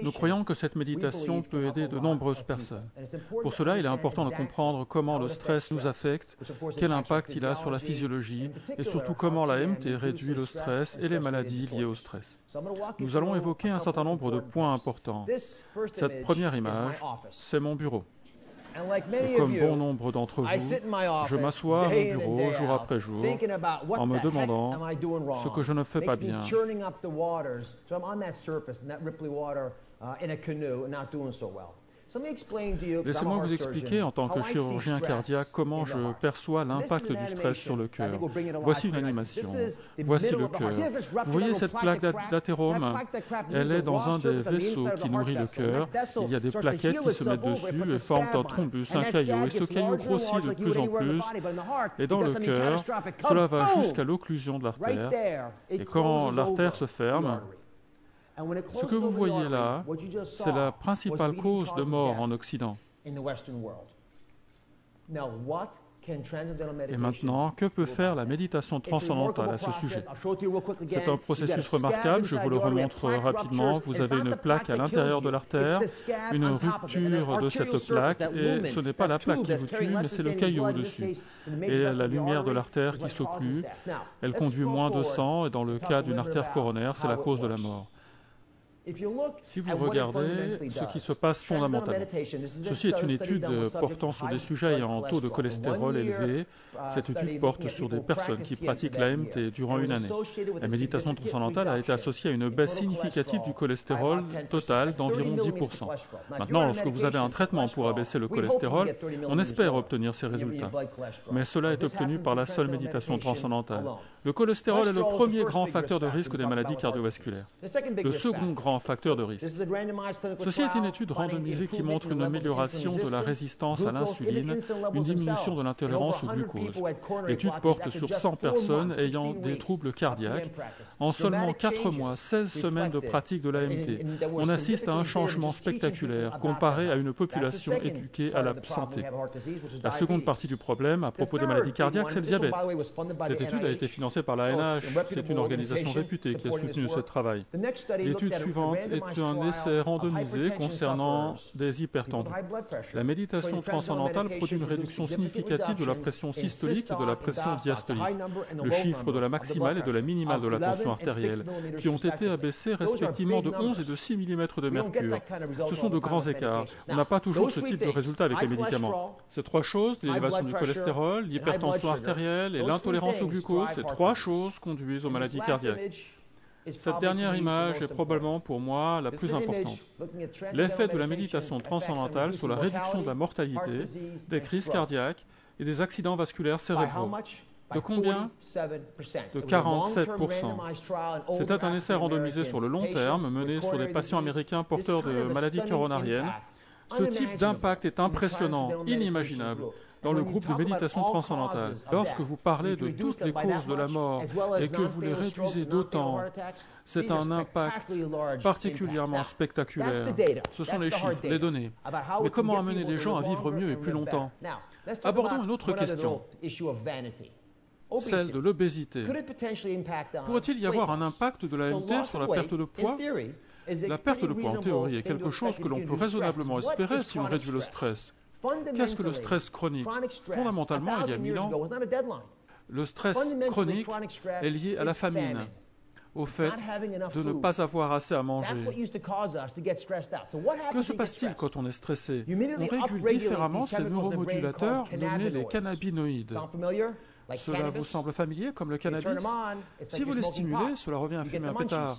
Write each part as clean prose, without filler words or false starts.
Nous croyons que cette méditation peut aider de nombreuses personnes. Pour cela, il est important de comprendre comment le stress nous affecte, quel impact il a sur la physiologie et surtout comment la MT réduit le stress et les maladies liées au stress. Nous allons évoquer un certain nombre de points importants. Cette première image, c'est mon bureau. Et comme bon nombre d'entre vous, je m'assois à mon bureau jour après jour en me demandant ce que je ne fais pas bien. Laissez-moi vous expliquer en tant que chirurgien cardiaque comment je perçois l'impact du stress sur le cœur. Voici une animation. Voici le cœur. Vous voyez cette plaque d'athérome? Elle est dans un des vaisseaux qui nourrit le cœur. Il y a des plaquettes qui se mettent dessus et forment un thrombus, un caillot. Et ce caillot grossit de plus en plus. Et dans le cœur, cela va jusqu'à l'occlusion de l'artère. Et quand l'artère se ferme, ce que vous voyez là, c'est la principale cause de mort en Occident. Et maintenant, que peut faire la méditation transcendantale à ce sujet? C'est un processus remarquable, je vous le remontre rapidement. Vous avez une plaque à l'intérieur de l'artère, une rupture de cette plaque, et ce n'est pas la plaque qui vous tue, mais c'est le caillot au-dessus. Et la lumière de l'artère qui s'occlue, elle conduit moins de sang, et dans le cas d'une artère coronaire, c'est la cause de la mort. Si vous regardez ce qui se passe fondamentalement, ceci est une étude portant sur des sujets ayant un taux de cholestérol élevé. Cette étude porte sur des personnes qui pratiquent l'AMT durant une année. La méditation transcendantale a été associée à une baisse significative du cholestérol total d'environ 10%. Maintenant, lorsque vous avez un traitement pour abaisser le cholestérol, on espère obtenir ces résultats. Mais cela est obtenu par la seule méditation transcendantale. Le cholestérol est le premier grand facteur de risque des maladies cardiovasculaires. Le second grand facteur de risque. Ceci est une étude randomisée qui montre une amélioration de la résistance à l'insuline, une diminution de l'intolérance au glucose. L'étude porte sur 100 personnes ayant des troubles cardiaques. En seulement 4 mois, 16 semaines de pratique de l'AMT, on assiste à un changement spectaculaire comparé à une population éduquée à la santé. La seconde partie du problème à propos des maladies cardiaques, c'est le diabète. Cette étude a été financée par la NIH, c'est une organisation réputée qui a soutenu ce travail. L'étude suivante est un essai randomisé concernant des hypertendus. La méditation transcendantale produit une réduction significative de la pression systolique et de la pression diastolique, le chiffre de la maximale et de la minimale de la tension artérielle, qui ont été abaissés respectivement de 11 et de 6 mm de mercure. Ce sont de grands écarts. On n'a pas toujours ce type de résultat avec les médicaments. Ces trois choses, l'élévation du cholestérol, l'hypertension artérielle et l'intolérance au glucose, ces trois choses conduisent aux maladies cardiaques. Cette dernière image est probablement pour moi la plus importante. L'effet de la méditation transcendantale sur la réduction de la mortalité, des crises cardiaques et des accidents vasculaires cérébraux. De combien? De 47%. C'était un essai randomisé sur le long terme mené sur des patients américains porteurs de maladies coronariennes. Ce type d'impact est impressionnant, inimaginable, dans le groupe de méditation transcendantale. Lorsque vous parlez de toutes les causes de la mort et que vous les réduisez d'autant, c'est un impact particulièrement spectaculaire. Ce sont les chiffres, les données. Mais comment amener les gens à vivre mieux et plus longtemps? Abordons une autre question, celle de l'obésité. Pourrait-il y avoir un impact de l'AMT sur la perte de poids? La perte de poids, en théorie, est quelque chose que l'on peut raisonnablement espérer si on réduit le stress. Qu'est-ce que le stress chronique? Fondamentalement, il y a 1000 ans, le stress chronique est lié à la famine, au fait de ne pas avoir assez à manger. Que se passe-t-il quand on est stressé? On régule différemment ces neuromodulateurs nommés les cannabinoïdes. Cela vous semble familier, comme le cannabis? Si vous les stimulez, cela revient à fumer un pétard.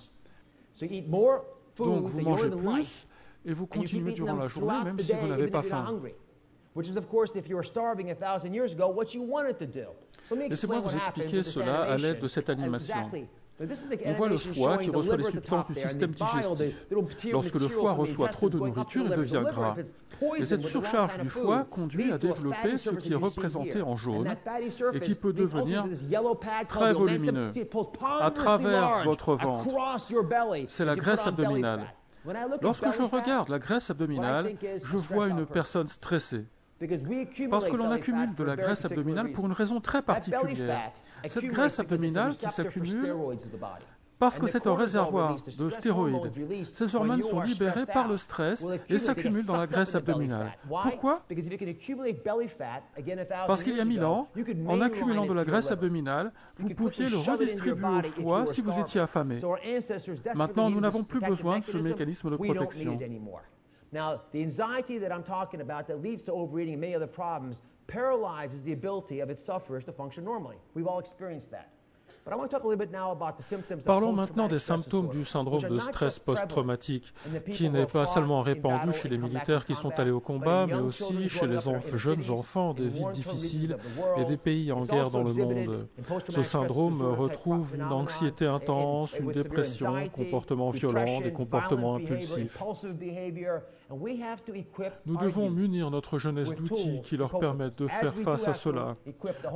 Donc vous mangez plus et vous continuez durant la journée même si vous n'avez pas faim. Laissez-moi vous expliquer cela à l'aide de cette animation. On voit le foie qui reçoit les substances du système digestif. Lorsque le foie reçoit trop de nourriture, il devient gras. Et cette surcharge du foie conduit à développer ce qui est représenté en jaune et qui peut devenir très volumineux à travers votre ventre. C'est la graisse abdominale. Lorsque je regarde la graisse abdominale, je vois une personne stressée. Parce que l'on accumule de la graisse abdominale pour une raison très particulière. Cette graisse abdominale qui s'accumule Parce que c'est un réservoir de stéroïdes. Ces hormones sont libérées par le stress et s'accumulent dans la graisse abdominale. Pourquoi? Parce qu'il y a 1000 ans, en accumulant de la graisse abdominale, vous pouviez le redistribuer au foie si vous étiez affamé. Maintenant, nous n'avons plus besoin de ce mécanisme de protection. Now, the anxiety that I'm talking about that leads to overeating and many other problems paralyzes the ability of its sufferers to function normally. We've all experienced that. Parlons maintenant des symptômes du syndrome de stress post-traumatique, qui n'est pas seulement répandu chez les militaires qui sont allés au combat, mais aussi chez les jeunes enfants des villes difficiles et des pays en guerre dans le monde. Ce syndrome retrouve une anxiété intense, une dépression, comportements violents, des comportements impulsifs. Nous devons munir notre jeunesse d'outils qui leur permettent de faire face à cela,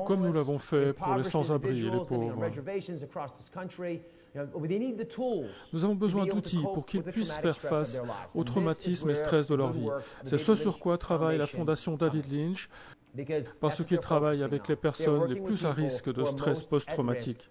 comme nous l'avons fait pour les sans-abri et les pauvres. Nous avons besoin d'outils pour qu'ils puissent faire face aux traumatismes et stress de leur vie. C'est ce sur quoi travaille la Fondation David Lynch, parce qu'il travaille avec les personnes les plus à risque de stress post-traumatique.